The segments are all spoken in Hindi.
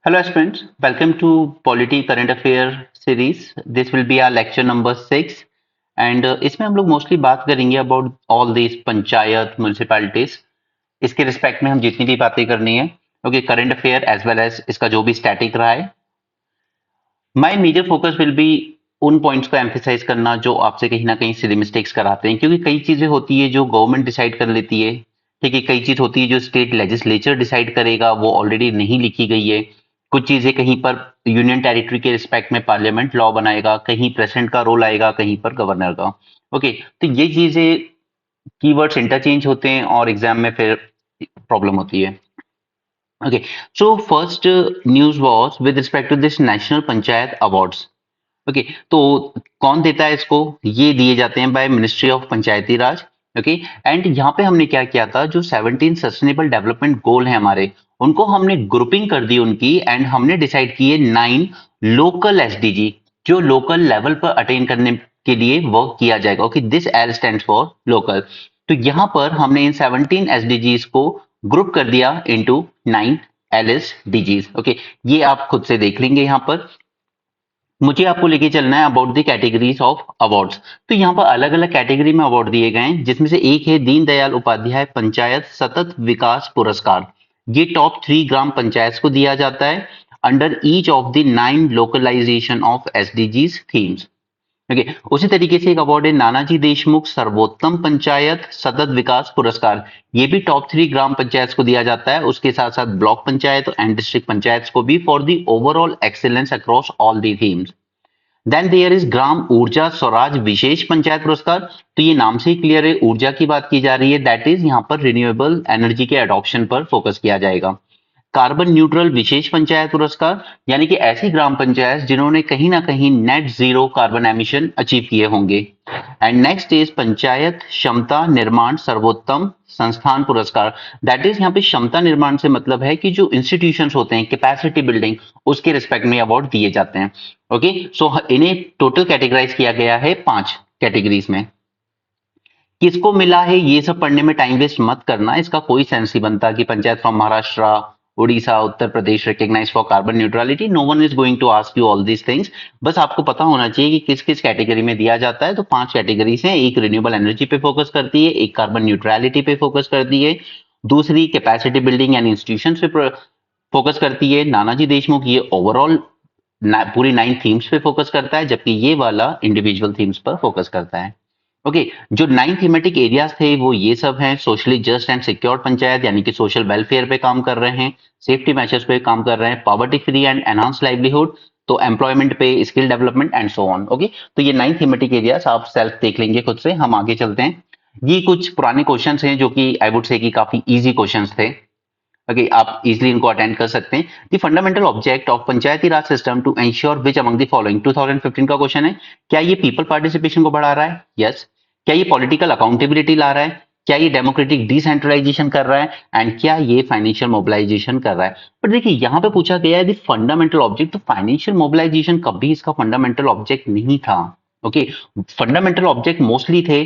Hello aspirants, welcome to Polity Current Affair series. This will be our lecture number 6 and इसमें हम लोग मोस्टली बात करेंगे about all this panchayat municipalities इसके रिस्पेक्ट में हम जितनी भी बातें करनी है okay current affair as well as इसका जो भी स्टैटिक रहा है my major focus will be उन पॉइंट्स को एम्फेसाइज करना जो आपसे कहीं ना कहीं सिली मिस्टेक्स कराते हैं क्योंकि कई चीजें होती है जो गवर्नमेंट डिसाइड कर लेती है। ठीक है, कई चीज होती है जो स्टेट लेजिस्लेचर डिसाइड करेगा, वो ऑलरेडी नहीं लिखी गई है। कुछ चीजें कहीं पर यूनियन टेरिटरी के रिस्पेक्ट में पार्लियामेंट लॉ बनाएगा, कहीं प्रेसिडेंट का रोल आएगा, कहीं पर गवर्नर का। ओके, तो ये चीजें कीवर्ड्स इंटरचेंज होते हैं और एग्जाम में फिर प्रॉब्लम होती है। Okay, so first news was with respect to this National Panchayat Awards. Okay, तो कौन देता है इसको? ये दिए जाते हैं by ministry of Panchayati Raj. Okay, and यहाँ पे हमने क्या किया था, जो 17 सस्टेनेबल डेवलपमेंट गोल है हमारे, उनको हमने ग्रुपिंग कर दी उनकी एंड हमने डिसाइड किए 9 लोकल एसडीजी जो लोकल लेवल पर अटेन करने के लिए वर्क किया जाएगा। Okay, this L stands for local. तो यहाँ पर हमने इन 17 एसडीजीज को ग्रुप कर दिया इनटू 9 एलएसडीजीज। ओके, ये आप खुद से देख लेंगे। यहाँ पर मुझे आपको लेके चलना है about the categories of awards. तो यहाँ पर अलग अलग कैटेगरी में अवार्ड दिए गए हैं, जिसमें से एक है दीनदयाल उपाध्याय पंचायत सतत विकास पुरस्कार। ये टॉप 3 ग्राम पंचायत को दिया जाता है under each of the 9 localization of SDGs themes. Okay, उसी तरीके से एक अवार्ड है नानाजी देशमुख सर्वोत्तम पंचायत सतत विकास पुरस्कार। ये भी टॉप 3 ग्राम पंचायत को दिया जाता है, उसके साथ साथ block panchayat and district panchayat को भी for the overall excellence across all the themes. Then there is Gram Urja Swaraj विशेष पंचायत पुरस्कार। तो ये नाम से ही क्लियर है, ऊर्जा की बात की जा रही है, दैट इज यहाँ पर रिन्यूएबल एनर्जी के अडॉप्शन पर फोकस किया जाएगा। कार्बन न्यूट्रल विशेष पंचायत पुरस्कार, यानी कि ऐसी ग्राम पंचायत जिन्होंने कहीं ना कहीं net zero carbon emission achieve किए होंगे। एंड नेक्स्ट इज पंचायत क्षमता निर्माण सर्वोत्तम संस्थान पुरस्कार। दैट इज यहाँ पे क्षमता निर्माण से मतलब है कि जो इंस्टीट्यूशंस होते हैं, कैपेसिटी बिल्डिंग, उसके रिस्पेक्ट में अवार्ड दिए जाते हैं। ओके, सो इन्हें टोटल कैटेगराइज किया गया है 5 कैटेगरीज में। किसको मिला है ये सब पढ़ने में टाइम वेस्ट मत करना, इसका कोई सेंस नहीं बनता कि panchayat from Maharashtra, Orissa, Uttar Pradesh recognize for carbon neutrality. No one is going to ask you all these things. बस आपको पता होना चाहिए कि किस किस कैटेगरी में दिया जाता है। तो 5 कैटेगरीज हैं, एक रिन्यूएबल एनर्जी पे फोकस करती है, एक कार्बन न्यूट्रलिटी पे फोकस करती है, दूसरी कैपेसिटी बिल्डिंग यानी इंस्टीट्यूशन पे फोकस करती है। नानाजी देशमुख ये ओवरऑल पूरी 9 थीम्स पे फोकस करता है, जबकि ये वाला इंडिविजुअल थीम्स पर फोकस करता है। ओके, जो 9 थीमेटिक एरियाज थे वो ये सब हैं। Socially just and secure panchayat, यानी कि सोशल वेलफेयर पे काम कर रहे हैं, सेफ्टी मेजर्स पे काम कर रहे हैं, poverty free and enhance livelihood, तो एम्प्लॉयमेंट पे, skill development and so on. Okay, तो ये 9 थीमेटिक एरियाज आप सेल्फ देख लेंगे खुद से। हम आगे चलते हैं। ये कुछ पुराने क्वेश्चंस हैं जो कि आई वुड से कि काफी इजी क्वेश्चंस थे। ओके, आप इजीली इनको अटेंड कर सकते हैं। The fundamental object of Panchayati Raj system to ensure which among the following, 2015 का क्वेश्चन है। क्या ये पीपल पार्टिसिपेशन को बढ़ा रहा है? यस। क्या ये पॉलिटिकल अकाउंटेबिलिटी ला रहा है? क्या ये डेमोक्रेटिक डिसेंट्रलाइजेशन कर रहा है? एंड क्या ये फाइनेंशियल मोबिलाइजेशन कर रहा है? बट देखिए यहाँ पे पूछा गया है द फंडामेंटल ऑब्जेक्ट, तो फाइनेंशियल मोबिलाइजेशन कभी इसका फंडामेंटल ऑब्जेक्ट नहीं था। ओके, फंडामेंटल ऑब्जेक्ट मोस्टली थे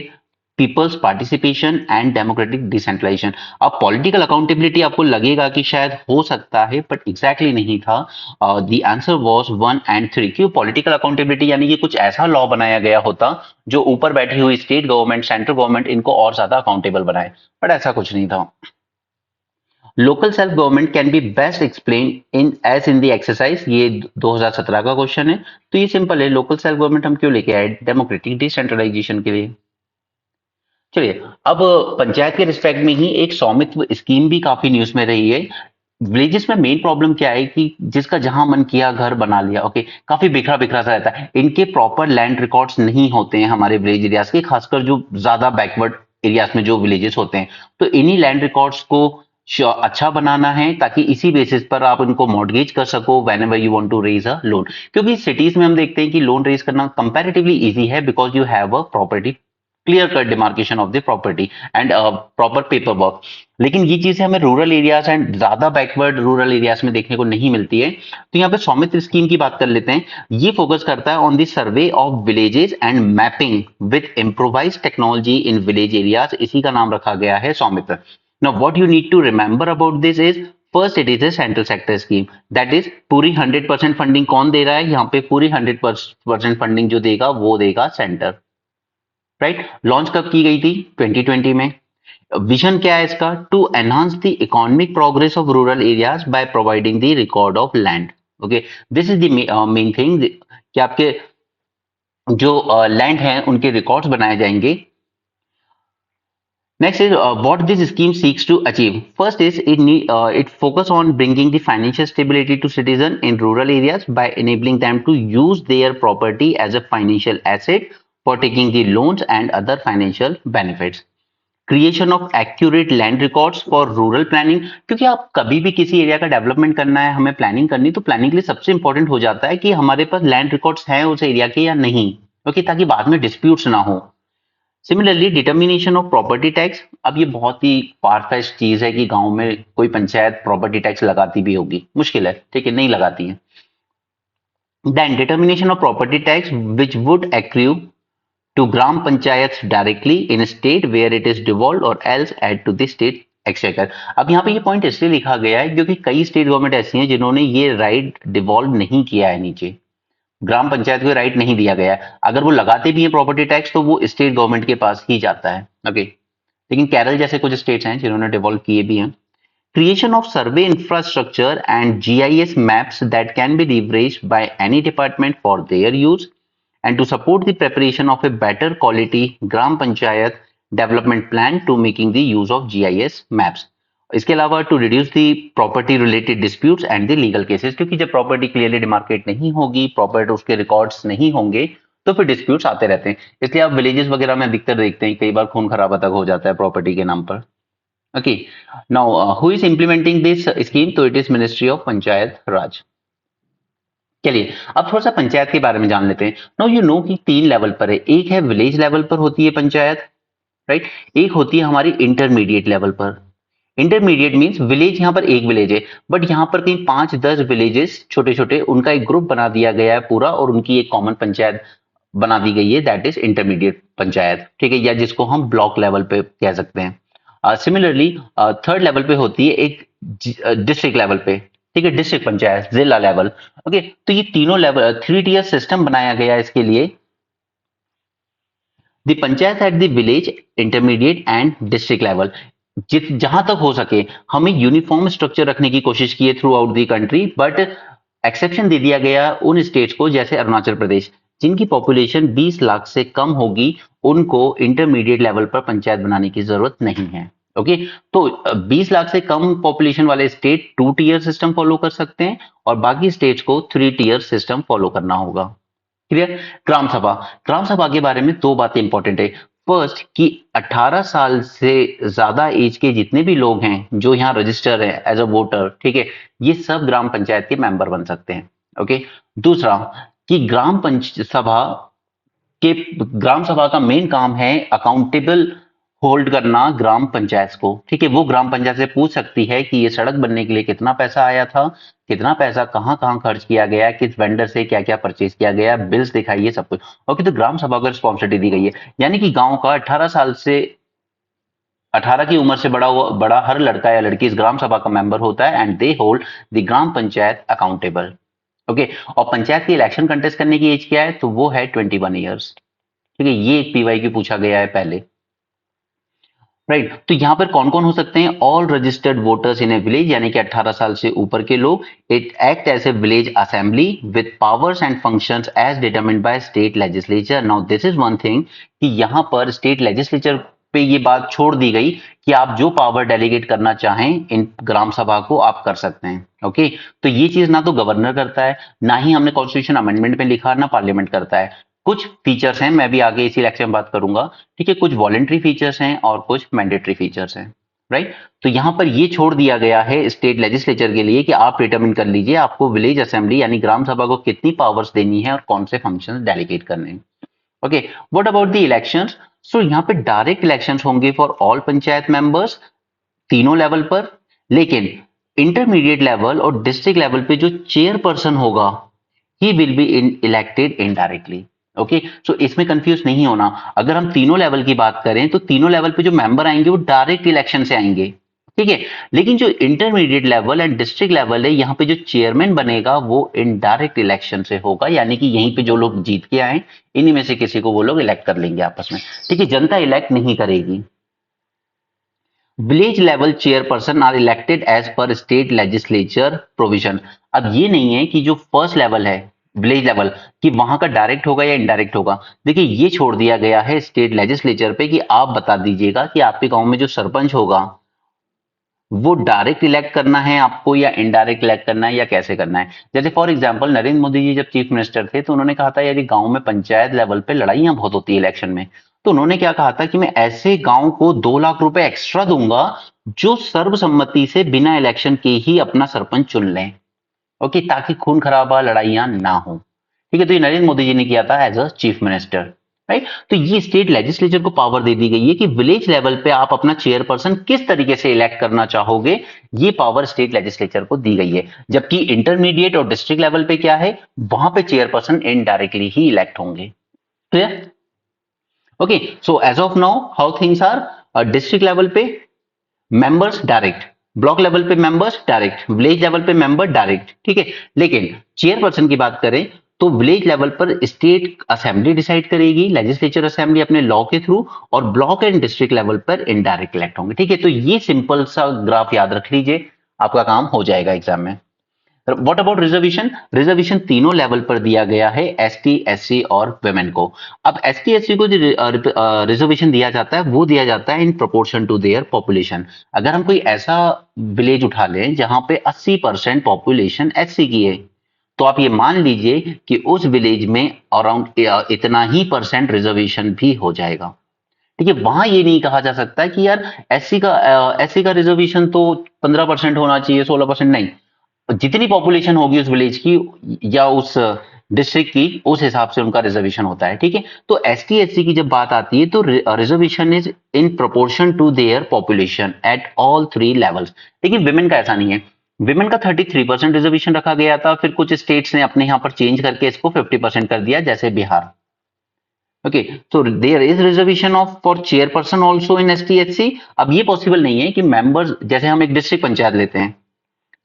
people's participation and democratic decentralization. अब पॉलिटिकल अकाउंटेबिलिटी आपको लगेगा कि शायद हो सकता है, बट एग्जैक्टली नहीं था। The answer was 1 and 3। क्यों पॉलिटिकल अकाउंटेबिलिटी? यानी कि कुछ ऐसा लॉ बनाया गया होता जो ऊपर बैठी हुई स्टेट गवर्नमेंट, सेंट्रल गवर्नमेंट, इनको और ज्यादा अकाउंटेबल बनाए, बट ऐसा कुछ नहीं था। Local self government can be best explain in the exercise, ये 2017 का क्वेश्चन है। तो ये सिंपल है, लोकल सेल्फ गवर्नमेंट हम क्यों लेके आए? डेमोक्रेटिक डिसेंट्रलाइजेशन के लिए। चलिए, अब पंचायत के रिस्पेक्ट में ही एक स्वामित्व स्कीम भी काफी न्यूज में रही है। विलेजेस में मेन प्रॉब्लम क्या है कि जिसका जहां मन किया घर बना लिया। ओके, काफी बिखरा बिखरा सा रहता है, इनके प्रॉपर लैंड रिकॉर्ड्स नहीं होते हैं हमारे विलेज एरियाज के, खासकर जो ज्यादा बैकवर्ड एरियाज में जो विलेजेस होते हैं। तो इन्हीं लैंड रिकॉर्ड्स को अच्छा बनाना है ताकि इसी बेसिस पर आप इनको मॉर्गेज कर सको whenever you want to raise a loan. क्योंकि सिटीज में हम देखते हैं कि लोन रेज करना कंपैरेटिवली इजी है, because you have a property, clear cut demarcation of the property and proper paper work. लेकिन ये चीजें हमें रूरल एरियाज एंड ज्यादा बैकवर्ड रूरल एरियाज में देखने को नहीं मिलती है। तो यहाँ पे स्वामित्व स्कीम की बात कर लेते हैं। ये फोकस करता है on the survey of villages and mapping with improvise technology in village areas, इसी का नाम रखा गया है Swamitva. Now what you need to remember about this is first it is a central sector scheme, that is पूरी 100% फंडिंग कौन दे रहा है, यहाँ पे पूरी 100% फंडिंग जो देगा वो देगा सेंटर, राइट। लॉन्च कब की गई थी, 2020 में। विजन क्या है इसका, to enhance the economic progress of rural areas by providing the record of land. Okay, this is the main thing कि आपके जो लैंड हैं उनके रिकॉर्ड्स बनाए जाएंगे। Next is what this scheme seeks to achieve. First is it focus on bringing the financial stability to citizens in rural areas by enabling them to use their property as a financial asset for taking the loans and other financial benefits. Creation of accurate land records for rural planning, क्योंकि आप कभी भी किसी एरिया का डेवलपमेंट करना है, हमें प्लानिंग करनी, तो प्लानिंग के लिए सबसे इंपॉर्टेंट हो जाता है कि हमारे पास लैंड रिकॉर्ड्स हैं उस एरिया के या नहीं, ओके, ताकि बाद में डिस्प्यूट्स ना हो। Similarly determination of property tax, अब ये बहुत ही फार-फेच्ड चीज है कि गांव में कोई पंचायत प्रॉपर्टी टैक्स लगाती भी होगी, मुश्किल है, ठीक है, नहीं लगाती है। Then determination of property tax which would accrue to gram panchayats directly in a state where it is devolved or else add to the state exchequer। अब यहाँ पे ये पॉइंट इसलिए लिखा गया है क्योंकि कई स्टेट गवर्नमेंट ऐसी हैं जिन्होंने ये राइट डिवॉल्व नहीं किया है, नीचे ग्राम पंचायत को राइट नहीं दिया गया है। अगर वो लगाते भी हैं प्रॉपर्टी टैक्स तो वो स्टेट गवर्नमेंट के पास ही जाता है, ओके। लेकिन केरल जैसे कुछ स्टेट्स हैं जिन्होंने डिवॉल्व किए भी हैं। Creation of survey infrastructure and GIS maps that can be leveraged by any department for their use and to support the preparation of a better quality gram panchayat development plan to making the use of GIS maps। इसके अलावा to reduce the property related disputes and the legal cases, क्योंकि जब प्रॉपर्टी क्लियरली डिमार्केट नहीं होगी, प्रॉपर्टी उसके रिकॉर्ड्स नहीं होंगे, तो फिर डिस्प्यूट्स आते रहते हैं। इसलिए आप विलेजेस वगैरह में अधिकतर देखते हैं कई बार खून खराबा तक हो जाता है प्रॉपर्टी के नाम पर, okay. Now who is implementing this scheme, तो it is ministry of Panchayat Raj. चलिए अब थोड़ा सा पंचायत के बारे में जान लेते हैं। नाउ यू नो कि 3 लेवल पर है, एक है विलेज लेवल पर होती है पंचायत, राइट, एक होती है हमारी इंटरमीडिएट लेवल पर। इंटरमीडिएट मींस विलेज, यहाँ पर एक विलेज है बट यहाँ पर कहीं 5-10 विलेजेस छोटे छोटे, उनका एक ग्रुप बना दिया गया है पूरा और उनकी एक कॉमन पंचायत बना दी गई है, दैट इज इंटरमीडिएट पंचायत, ठीक है, या जिसको हम ब्लॉक लेवल पे कह सकते हैं। सिमिलरली थर्ड लेवल पे होती है एक डिस्ट्रिक्ट लेवल पे, ठीक है, डिस्ट्रिक्ट पंचायत, जिला लेवल, ओके। तो ये तीनों लेवल 3 टियर सिस्टम बनाया गया है इसके लिए। The panchayat at the village, intermediate and district level, जहां तक हो सके हमें यूनिफॉर्म स्ट्रक्चर रखने की कोशिश की है throughout the country, but exception दे दिया गया उन स्टेट्स को जैसे अरुणाचल प्रदेश, जिनकी पॉपुलेशन 20 लाख से कम होगी, उनको इंटरमीडिएट लेवल पर पंचायत बनाने की जरूरत नहीं है, ओके। तो 20 लाख से कम पॉपुलेशन वाले स्टेट 2 टियर सिस्टम फॉलो कर सकते हैं और बाकी स्टेट्स को 3 टियर सिस्टम फॉलो करना होगा, क्लियर। ग्राम सभा, ग्राम सभा के बारे में 2 बातें इंपॉर्टेंट है। फर्स्ट कि 18 साल से ज्यादा एज के जितने भी लोग हैं जो यहाँ रजिस्टर है एज अ वोटर, ठीक है, ये सब ग्राम पंचायत के मेंबर बन सकते हैं, ओके। दूसरा कि ग्राम सभा का मेन काम है अकाउंटेबल होल्ड करना ग्राम पंचायत को, ठीक है। वो ग्राम पंचायत से पूछ सकती है कि ये सड़क बनने के लिए कितना पैसा आया था, कितना पैसा कहाँ कहाँ खर्च किया गया, किस वेंडर से क्या क्या परचेज किया गया, बिल्स दिखाइए, सब कुछ, ओके। तो ग्राम सभा को रिस्पॉन्सिबिलिटी दी गई है, यानी कि गांव का 18 साल से 18 की उम्र से बड़ा हर लड़का या लड़की इस ग्राम सभा का मेंबर होता है and they hold the gram panchayat accountable, okay. और पंचायत की इलेक्शन कंटेस्ट करने की एज क्या है, तो वो है 21 ईयर्स, ठीक है। ये एक PY की पूछा गया है पहले, राइट। तो यहाँ पर कौन कौन हो सकते हैं, all registered voters in a village, यानी कि 18 साल से ऊपर के लोग। It act as a village assembly with powers and functions as determined by state legislature. Now this is one thing कि यहाँ पर स्टेट लेजिस्लेचर पे ये बात छोड़ दी गई कि आप जो पावर डेलीगेट करना चाहें इन ग्राम सभा को आप कर सकते हैं, ओके। तो ये चीज ना तो गवर्नर करता है, ना ही हमने कॉन्स्टिट्यूशन अमेंडमेंट में लिखा, ना पार्लियामेंट करता है। कुछ फीचर्स हैं, मैं भी आगे इसी लेक्चर में बात करूंगा, ठीक है, कुछ वॉलेंट्री फीचर्स हैं और कुछ मैंडेटरी फीचर्स हैं, राइट। तो यहां पर ये छोड़ दिया गया है स्टेट लेजिस्लेचर के लिए कि आप डिटरमिन कर लीजिए आपको विलेज असेंबली यानी ग्राम सभा को कितनी पावर्स देनी है और कौन से फंक्शंस डेलीगेट करने हैं, okay. What about the elections, so यहाँ पे डायरेक्ट इलेक्शंस होंगे फॉर ऑल पंचायत मेंबर्स तीनों लेवल पर, लेकिन इंटरमीडिएट लेवल और डिस्ट्रिक्ट लेवल पे जो चेयरपर्सन होगा ही will be elected indirectly, okay. So इसमें कंफ्यूज नहीं होना, अगर हम तीनों लेवल की बात करें तो तीनों लेवल पे जो मेंबर आएंगे वो डायरेक्ट इलेक्शन से आएंगे, ठीक है। लेकिन जो intermediate level and district level है, यहाँ पे जो चेयरमैन बनेगा वो इनडायरेक्ट इलेक्शन से होगा, यानी कि यहीं पे जो लोग जीत के आए इन्हीं में से किसी को वो लोग इलेक्ट कर लेंगे आपस में। ठीक है, जनता इलेक्ट नहीं करेगी। Village level chairperson are elected as per state legislature provision. अब ये नहीं है कि जो फर्स्ट लेवल है विलेज लेवल कि वहां का डायरेक्ट होगा या इनडायरेक्ट होगा। देखिए ये छोड़ दिया गया है स्टेट लेजिस्लेचर पे कि आप बता दीजिएगा कि आपके गांव में जो सरपंच होगा वो डायरेक्ट इलेक्ट करना है आपको या इनडायरेक्ट इलेक्ट करना है या कैसे करना है। जैसे फॉर एग्जांपल नरेंद्र मोदी जी जब चीफ मिनिस्टर थे तो उन्होंने कहा था यदि गांव में पंचायत लेवल पे लड़ाइयां बहुत होती है इलेक्शन में, तो उन्होंने क्या कहा था कि मैं ऐसे गांव को 2 लाख रुपए एक्स्ट्रा दूंगा जो सर्वसम्मति से बिना इलेक्शन के ही अपना सरपंच चुन लें। ओके, ताकि खून खराबा लड़ाइयां ना हो। ठीक है, तो ये नरेंद्र मोदी जी ने किया था as a chief minister. Right, तो ये स्टेट लेजिस्लेचर को पावर दे दी गई है कि विलेज लेवल पे आप अपना चेयरपर्सन किस तरीके से इलेक्ट करना चाहोगे, ये पावर स्टेट लेजिस्लेचर को दी गई है। जबकि इंटरमीडिएट और डिस्ट्रिक्ट लेवल पे क्या है, वहां पे चेयरपर्सन इनडायरेक्टली ही इलेक्ट होंगे। Clear? Okay, so as of now how things are, district level पे मेंबर्स डायरेक्ट, ब्लॉक लेवल पे मेंबर्स डायरेक्ट, विलेज लेवल पे मेंबर डायरेक्ट। ठीक है, लेकिन चेयरपर्सन की बात करें तो विलेज लेवल पर स्टेट असेंबली डिसाइड करेगी, लेजिस्लेचर असेंबली अपने लॉ के थ्रू, और ब्लॉक एंड डिस्ट्रिक्ट लेवल पर इनडायरेक्ट इलेक्ट होंगे। ठीक है, तो ये सिंपल सा ग्राफ याद रख लीजिए, आपका काम हो जाएगा एग्जाम में। What about reservation? रिजर्वेशन तीनों लेवल पर दिया गया है, एसटी, एससी और वुमेन को। अब एसटी एससी को जो रिजर्वेशन दिया जाता है वो दिया जाता है in proportion to their population. अगर हम कोई ऐसा विलेज उठा लें जहां पे 80% पॉपुलेशन एससी की है, तो आप ये मान लीजिए कि उस विलेज में अराउंड इतना ही परसेंट रिजर्वेशन भी हो जाएगा। ठीक है, वहां ये नहीं कहा जा सकता कि यार एससी का रिजर्वेशन तो 15% होना चाहिए, 16% नहीं। जितनी पॉपुलेशन होगी उस विलेज की या उस डिस्ट्रिक्ट की, उस हिसाब से उनका रिजर्वेशन होता है। ठीक है, तो एस टी एस सी की जब बात आती है तो reservation is in proportion to their population at all 3 levels. लेकिन विमेन का ऐसा नहीं है। विमेन का 33% रिजर्वेशन रखा गया था, फिर कुछ स्टेट्स ने अपने यहां पर चेंज करके इसको 50% कर दिया, जैसे बिहार। ओके, तो there is reservation of for chairperson also in S T H C. अब ये पॉसिबल नहीं है कि मेंबर्स, जैसे हम एक डिस्ट्रिक्ट पंचायत लेते हैं,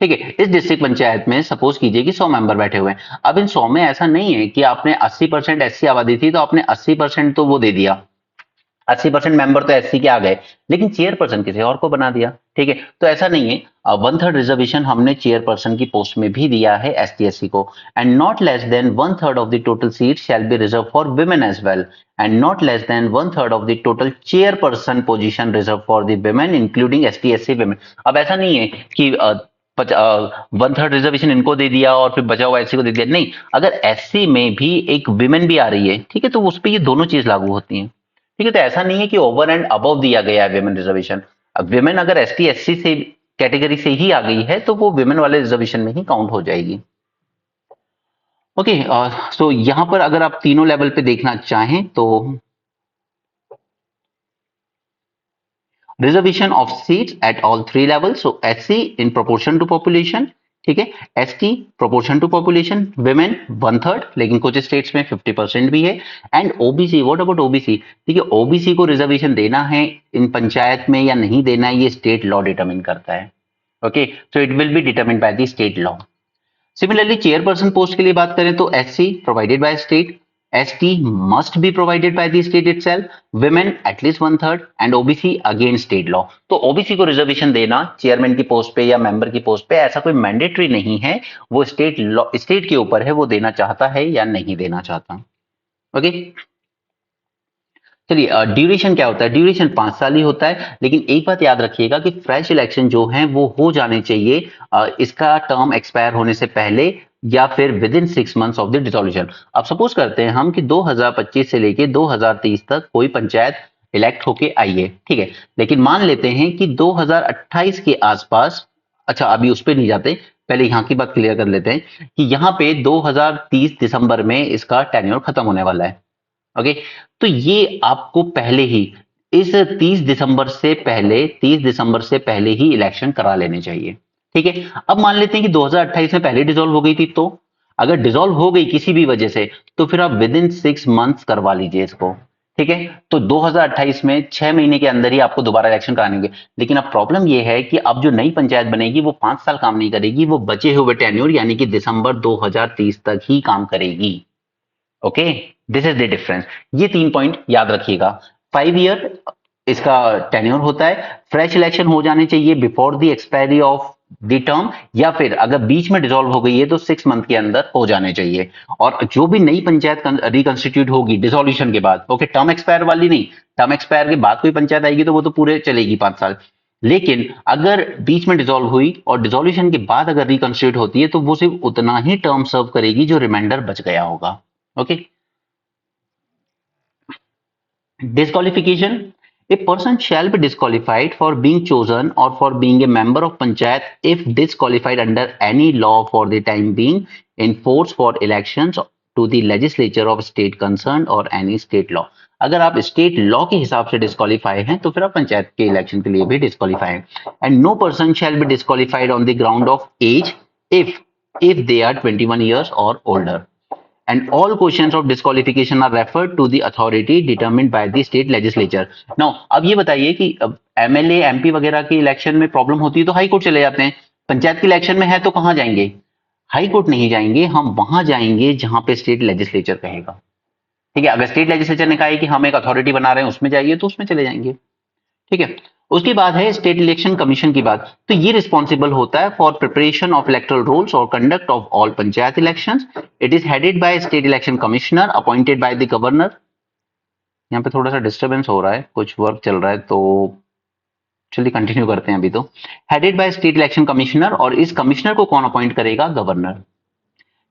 ठीक है, इस डिस्ट्रिक्ट पंचायत में सपोज कीजिए कि 100 मेंबर बैठे हुए हैं। अब इन 100 में ऐसा नहीं है कि आपने 80% एससी आबादी थी तो आपने 80% तो वो दे दिया, 80% मेंबर तो एससी के आ गए, लेकिन चेयरपर्सन किसी और को बना दिया। ठीक है, तो ऐसा नहीं है। 1/3 रिजर्वेशन हमने चेयरपर्सन की पोस्ट में भी दिया है एस टी एस सी को। And not less than 1/3 of the total seat shall be reserve for women as well, and not less than 1/3 of the total chairperson position reserve for the women including S T S C women. अब ऐसा नहीं है कि 1/3 रिजर्वेशन इनको दे दिया और फिर बचा हुआ एससी को दे दिया, नहीं। अगर एससी में भी एक विमेन भी आ रही है, ठीक है, तो उस पर ये दोनों चीज लागू होती हैं। ठीक है, तो ऐसा नहीं है कि ओवर एंड अबव दिया गया है विमेन रिजर्वेशन। अब विमेन अगर एस टी एस सी से कैटेगरी से ही आ गई है तो वो विमेन वाले रिजर्वेशन में ही काउंट हो जाएगी। ओके, सो यहां पर अगर आप तीनों लेवल पे देखना चाहें तो reservation of seats at all 3 level, so SC in proportion to population, ठीक है, ST proportion to population, women 1/3, लेकिन कुछ स्टेट्स में 50% भी है, and OBC. What about OBC? ठीक है, ओबीसी को रिजर्वेशन देना है इन पंचायत में या नहीं देना है, ये स्टेट लॉ डिटरमिन करता है। Okay, so it will be determine by the state law. Similarly chairperson post के लिए बात करें तो SC provided by state, ST must be provided by the state itself, women at least 1/3, and OBC again state law. तो ओबीसी को रिजर्वेशन देना चेयरमैन की पोस्ट पे या मेंबर की पोस्ट पे ऐसा कोई मैंडेटरी नहीं है, वो स्टेट लॉ, स्टेट के ऊपर है वो देना चाहता है या नहीं देना चाहता। ओके, चलिए, ड्यूरेशन क्या होता है? ड्यूरेशन 5 साल ही होता है, लेकिन एक बात याद रखिएगा कि फ्रेश इलेक्शन जो है वो हो जाने चाहिए इसका टर्म एक्सपायर होने से पहले या फिर with in 6 months of the dissolution. अब सपोज करते हैं हम कि 2025 से लेके 2030 तक कोई पंचायत इलेक्ट होके आई है, ठीक है, लेकिन मान लेते हैं कि 2028 के आसपास, अच्छा अभी उस पर नहीं जाते, पहले यहाँ की बात क्लियर कर लेते हैं कि यहाँ पे 2030 दिसंबर में इसका टेन्योर खत्म होने वाला है। ओके, तो ये आपको पहले ही इस 30 दिसंबर से पहले ही इलेक्शन करा लेने चाहिए। ठीक है, अब मान लेते हैं कि 2028 में पहले डिसॉल्व हो गई थी, तो अगर डिसॉल्व हो गई किसी भी वजह से तो फिर आप विद इन 6 मंथ्स करवा लीजिए इसको। ठीक है, तो 2028 में 6 महीने के अंदर ही आपको दोबारा इलेक्शन कराएंगे। लेकिन अब प्रॉब्लम ये है कि अब जो नई पंचायत बनेगी वो 5 साल काम नहीं करेगी, वो बचे हुए टेन्योर यानी कि दिसंबर 2030 तक ही काम करेगी। Okay, this is the difference. ये 3 पॉइंट याद रखिएगा। 5 ईयर इसका टेन्योर होता है, फ्रेश इलेक्शन हो जाने चाहिए before the expiry of the term, या फिर अगर बीच में डिसॉल्व हो गई है तो 6 मंथ के अंदर हो जाने चाहिए। और जो भी नई पंचायत रिकंस्टिट्यूट होगी डिसोल्यूशन के बाद, ओके, टर्म एक्सपायर वाली नहीं, टर्म एक्सपायर के बाद कोई पंचायत आएगी तो वो तो पूरे चलेगी 5 साल। लेकिन अगर बीच में डिसॉल्व हुई और डिसोल्यूशन के बाद अगर रिकंस्टिट्यूट होती है तो वो सिर्फ उतना ही टर्म सर्व करेगी जो रिमाइंडर बच गया होगा। Okay, disqualification. A person shall be disqualified for being chosen or for being a member of panchayat if disqualified under any law for the time being in force for elections to the legislature of state concerned or any state law. अगर आप स्टेट लॉ के हिसाब से डिस्कालीफाई हैं तो फिर आप पंचायत के इलेक्शन के लिए भी डिस्कालीफाई हैं। And no person shall be disqualified on the ground of age if they are 21 years or older. And all questions of disqualification are referred to the authority determined by the state legislature. Now, अब ये बताइए कि एमएलए एमपी वगैरह के इलेक्शन में प्रॉब्लम होती है तो हाई कोर्ट चले जाते हैं, पंचायत के इलेक्शन में है तो कहां जाएंगे? हाई कोर्ट नहीं जाएंगे, हम वहां जाएंगे जहां पे स्टेट लेजिस्लेचर कहेगा। ठीक है, अगर स्टेट लेजिस्लेचर ने कहा है कि हम एक अथॉरिटी बना रहे हैं उसमें जाइए तो उसमें चले जाएंगे। ठीक है, उसके बाद है स्टेट इलेक्शन कमीशन की बात। तो ये रिस्पॉन्सिबल होता है for preparation of electoral rolls और conduct of all panchayat elections. It is headed by state election commissioner appointed by the governor. यहाँ पे थोड़ा सा डिस्टर्बेंस हो रहा है, कुछ वर्क चल रहा है, तो चलिए कंटिन्यू करते हैं अभी। तो headed by state election commissioner, और इस कमिश्नर को कौन अपॉइंट करेगा? Governor.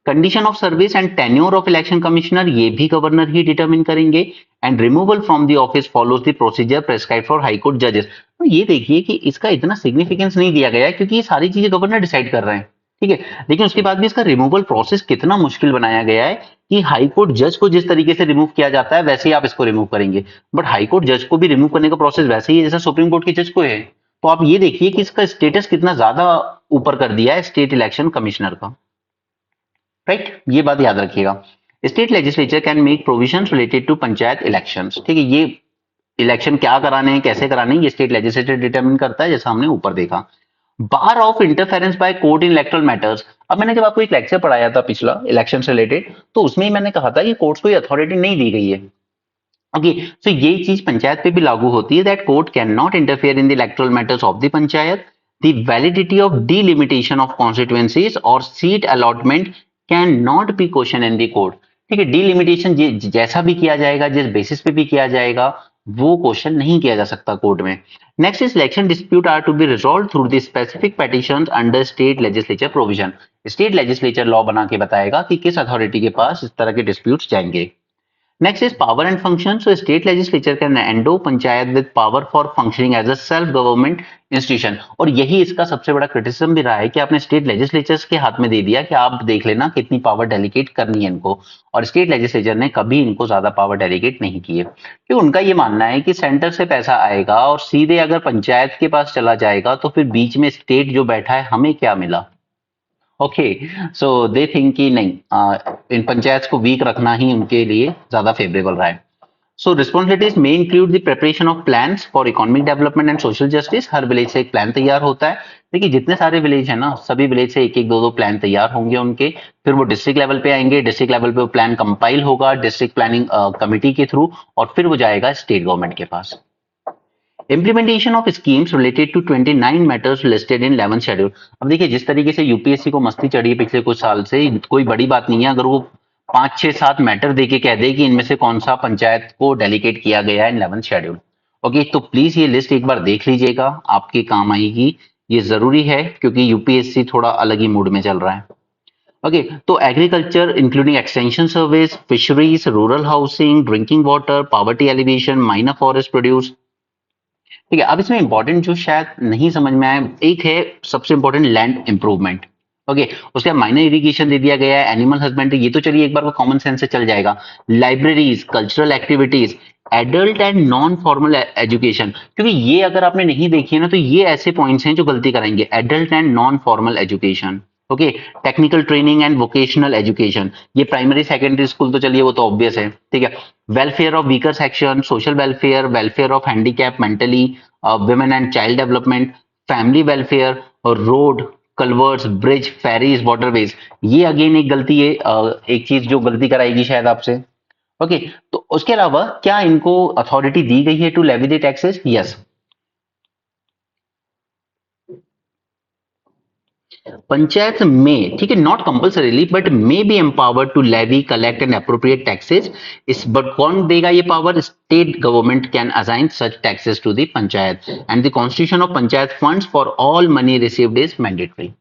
Condition of service and tenure of election commissioner, ये भी गवर्नर ही डिटरमिन करेंगे। And removal from the office follows the procedure prescribe for high court जजेस। तो ये देखिए कि इसका इतना सिग्निफिकेंस नहीं दिया गया है क्योंकि ये सारी चीजें गवर्नर डिसाइड कर रहे हैं। ठीक है, लेकिन उसके बाद भी इसका रिमूवल प्रोसेस कितना मुश्किल बनाया गया है कि हाई कोर्ट जज को जिस तरीके से रिमूव किया जाता है वैसे ही आप इसको रिमूव करेंगे, बट हाई कोर्ट जज को भी रिमूव करने का प्रोसेस वैसे ही है जैसा सुप्रीम कोर्ट के जज को है। तो आप ये देखिए कि इसका स्टेटस कितना ज्यादा ऊपर कर दिया है स्टेट इलेक्शन कमिश्नर का। राइट, ये बात याद रखिएगा। State legislature can make provision related to panchayat elections. ठीक है, ये इलेक्शन क्या कराने हैं, कैसे कराने हैं, ये स्टेट लेजिस्लेचर डिटरमिन करता है, जैसा हमने ऊपर देखा। Bar of interference by court in electoral matters. अब मैंने जब आपको एक लेक्चर पढ़ाया था पिछला इलेक्शन से रिलेटेड, तो उसमें ही मैंने कहा था कि कोर्ट्स को ये अथॉरिटी नहीं दी गई है। ओके, सो ये चीज पंचायत पे भी लागू होती है, that court can not interfere in the electoral matters of the panchayat. The validity of delimitation of constituencies और seat allotment can not be question in the court. ठीक है, डिलिमिटेशन जैसा भी किया जाएगा, जिस बेसिस पे भी किया जाएगा, वो क्वेश्चन नहीं किया जा सकता कोर्ट में। Next is election dispute are to be resolve through the specific petitions under state legislature provision. State legislature law बना के बताएगा कि किस अथॉरिटी के पास इस तरह के डिस्प्यूट्स जाएंगे। Next is power and function. So state legislature can endow panchayat with power for functioning as a self government institution. और यही इसका सबसे बड़ा क्रिटिसिज्म भी रहा है कि आपने स्टेट लेजिस्लेचर्स के हाथ में दे दिया कि आप देख लेना कितनी पावर डेलीगेट करनी है इनको, और स्टेट लेजिस्लेचर ने कभी इनको ज्यादा पावर डेलीगेट नहीं की है क्योंकि उनका ये मानना है कि सेंटर से पैसा आएगा और सीधे अगर पंचायत के पास चला जाएगा तो फिर बीच में स्टेट जो बैठा है हमें क्या मिला। ओके, सो दे थिंक कि नहीं, इन पंचायत को वीक रखना ही उनके लिए ज्यादा फेवरेबल रहा है। So responsibilities may include the preparation of plans for economic development and social justice. हर विलेज से एक प्लान तैयार होता है। देखिए जितने सारे विलेज है ना, सभी विलेज से एक एक दो दो प्लान तैयार होंगे उनके, फिर वो डिस्ट्रिक्ट लेवल पे आएंगे, डिस्ट्रिक्ट लेवल पे वो प्लान कंपाइल होगा डिस्ट्रिक्ट प्लानिंग कमिटी के थ्रू, और फिर वो जाएगा स्टेट गवर्नमेंट के पास। Implementation of schemes related to 29 matters listed in 11 schedule. अब देखिए जिस तरीके से यूपीएससी को मस्ती चढ़ी है पिछले कुछ साल से, कोई बड़ी बात नहीं है अगर वो 5 6 7 मैटर देके कह दे कि इनमें से कौन सा पंचायत को डेलीगेट किया गया है इन 11 शेड्यूल। ओके, तो प्लीज ये लिस्ट एक बार देख लीजिएगा, आपके काम आएगी, ये जरूरी है क्योंकि यूपीएससी थोड़ा अलग ही मूड में चल रहा है। ओके, तो agriculture including extension service, fisheries, rural housing, drinking water, poverty alleviation, minor forest produce. ठीक है, अब इसमें इंपॉर्टेंट जो शायद नहीं समझ में आया, एक है सबसे इंपॉर्टेंट लैंड इंप्रूवमेंट। ओके, उसके बाद माइनर इरिगेशन दे दिया गया है, एनिमल हस्बेंड्री, ये तो चलिए एक बार वो कॉमन सेंस से चल जाएगा। Libraries, cultural activities, adult and non formal education, क्योंकि ये अगर आपने नहीं देखी है ना तो ये ऐसे पॉइंट्स हैं जो गलती कराएंगे। Adult and non formal education, okay, technical training and vocational education, ये प्राइमरी सेकेंडरी स्कूल तो चलिए वो तो ऑब्वियस है, ठीक है। Welfare of weaker section, social welfare, welfare of handicap, mentally, women and child development, family welfare, और रोड, कल्वर्ट्स, ब्रिज, फेरीज, वाटरवेज। ये अगेन एक गलती है, एक चीज जो गलती कराएगी शायद आपसे। ओके, तो उसके अलावा क्या इनको अथॉरिटी दी गई है to levy the taxes? Yes, panchayat में, ठीक है, not compulsorily but may be empowered to levy, collect and appropriate taxes. इस बट कौन देगा ये power? State government can assign such taxes to the panchayat, and the constitution of panchayat funds for all money received is mandatory.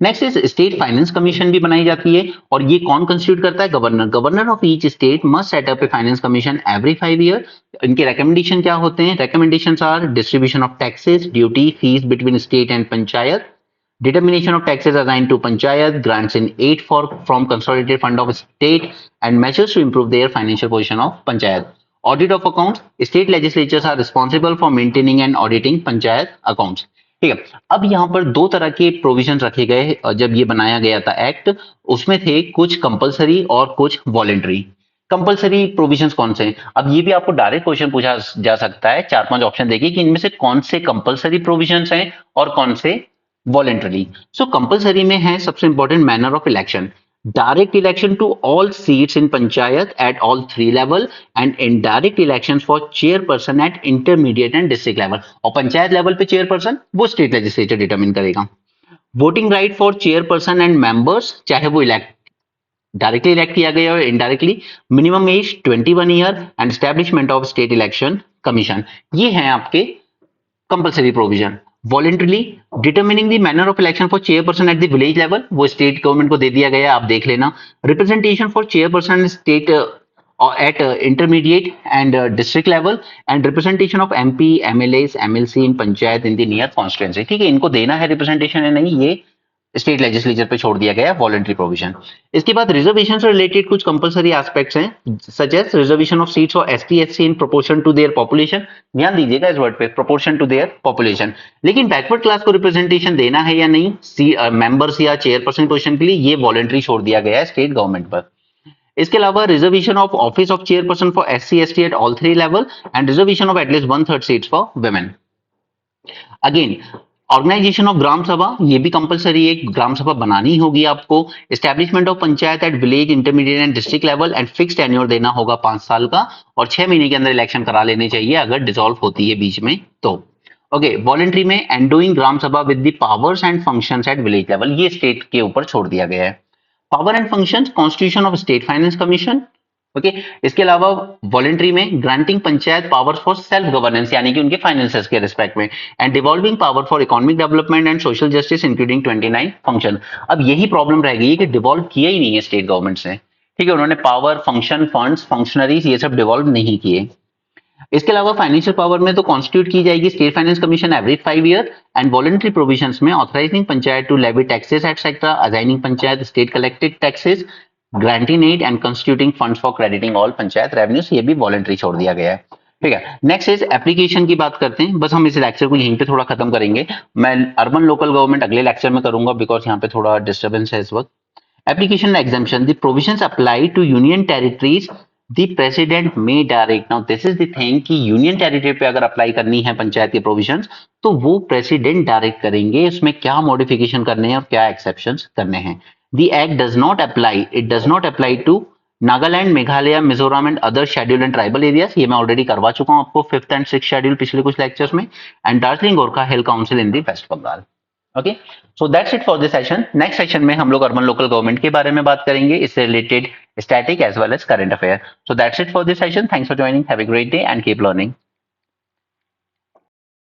Next is state finance commission भी बनाई जाती है, और ये कौन कंस्टिट्यूट करता है? Governor. Governor of each state must set up a finance commission every 5 year. इनके रिकमेंडेशन क्या होते हैं? Recommendations are distribution of taxes, duty, fees between state and panchayat, determination of taxes assigned to panchayat, grants in aid for from consolidated fund of state, and measures to improve their financial position of panchayat. Audit of accounts, state legislatures are responsible for maintaining and auditing panchayat accounts. ठीक है, अब यहाँ पर दो तरह के प्रोविजन रखे गए जब ये बनाया गया था एक्ट, उसमें थे कुछ कंपलसरी और कुछ वॉलेंट्री। कंपलसरी प्रोविजंस कौन से हैं? अब ये भी आपको डायरेक्ट क्वेश्चन पूछा जा सकता है, 4-5 ऑप्शन देखिए कि इनमें से कौन से कंपलसरी प्रोविजंस हैं और कौन से वॉलेंटरी। सो कंपलसरी में है सबसे important manner of election, direct election to all seats in panchayat at all 3 level, and indirect election for chairperson at intermediate and district level. और पंचायत लेवल पे चेयरपर्सन वो स्टेट लेजिस्लेचर डिटरमिन करेगा। Voting right for chairperson and members, चाहे वो इलेक्ट डायरेक्टली इलेक्ट किया गया और indirectly. Minimum age 21 year, and establishment of state election commission. ये हैं आपके compulsory provision. Voluntarily, determining the manner of election for chairperson at the village level, वो स्टेट गवर्नमेंट को दे दिया गया है, आप देख लेना। Representation for chairperson state at intermediate and district level, and representation of MP, MLAs, MLC in panchayat in the near constituency। ठीक है, इनको देना है रिप्रेजेंटेशन है नहीं, ये स्टेट लेजिस्लेचर पे छोड़ दिया गया वॉलंटरी प्रोविजन। इसके बाद रिजर्वेशन से रिलेटेड कुछ कंपलसरी एस्पेक्ट्स हैं, such as reservation of seats for ST SC in proportion to their population. ध्यान दीजिएगा इस वर्ड पे, प्रोपोर्शन टू देयर पॉपुलेशन। लेकिन बैकवर्ड क्लास को रिप्रेजेंटेशन देना है या नहीं मेंबर्स या चेयरपर्सन पोजिशन के लिए, ये वॉलंटरी छोड़ दिया गया है स्टेट गवर्नमेंट पर। इसके अलावा reservation of office of chairperson for SC ST at all 3 level, and reservation of at least 1/3 seats for women. Again organisation of gram sabha, ये भी कंपलसरी है, ग्राम सभा बनानी होगी आपको। Establishment of panchayat at village, intermediate and district level, and fixed tenure देना होगा 5 साल का, और 6 महीने के अंदर इलेक्शन करा लेने चाहिए अगर डिसॉल्व होती है बीच में तो। ओके, वॉलेंट्री में endowing gram sabha with the powers and functions at village level, ये स्टेट के ऊपर छोड़ दिया गया है। Power and functions, constitution of state finance commission. Okay, इसके अलावा वॉलेंट्री में granting panchayat powers for self governance, यानी कि उनके फाइनेंसेस के रिस्पेक्ट में, and devolving power for economic development and social justice including 29 function. अब यही प्रॉब्लम रह गई है कि डिवॉल्व किया ही नहीं है स्टेट गवर्नमेंट से, ठीक है, उन्होंने पावर, फंक्शन, फंड्स, फंक्शनरीज ये सब डिवॉल्व नहीं किए। इसके अलावा फाइनेंशियल पावर में तो कॉन्स्टिट्यूट की जाएगी state finance commission every 5 year, and voluntary provisions में authorising panchayat to levy taxes etcetera, assigning panchayat state collected taxes, granting aid and constituting funds for crediting all panchayat revenues, ये भी वॉलंटरी छोड़ दिया गया है। ठीक है, नेक्स्ट इज एप्लीकेशन की बात करते हैं। बस हम इस लेक्चर को यहीं पे थोड़ा खत्म करेंगे, मैं अर्बन लोकल गवर्नमेंट अगले लेक्चर में करूंगा बिकॉज यहाँ पे थोड़ा डिस्टर्बेंस है इस वक्त। Application exemption, the provisions apply to union territories, the president में direct. Now this is the thing कि यूनियन टेरिटरी पे अगर अप्लाई करनी है पंचायत के प्रोविजंस तो वो प्रेसिडेंट डायरेक्ट करेंगे उसमें क्या मॉडिफिकेशन करने हैं और क्या एक्सेप्शंस करने हैं। The act does not apply, it does not apply to Nagaland, Meghalaya, Mizoram and other schedule and tribal areas, ये मैं ऑलरेडी करवा चुका हूं आपको 5th एंड 6th शेड्यूल पिछले कुछ लेक्चर्स में, and Darjeeling Gorkha hill council in the West Bengal. Okay, so that's it for this session. Next session में हम लोग अर्बन लोकल गवर्नमेंट के बारे में बात करेंगे, इससे related static as well as current affair. So that's it for this session, thanks for joining, have a great day and keep learning.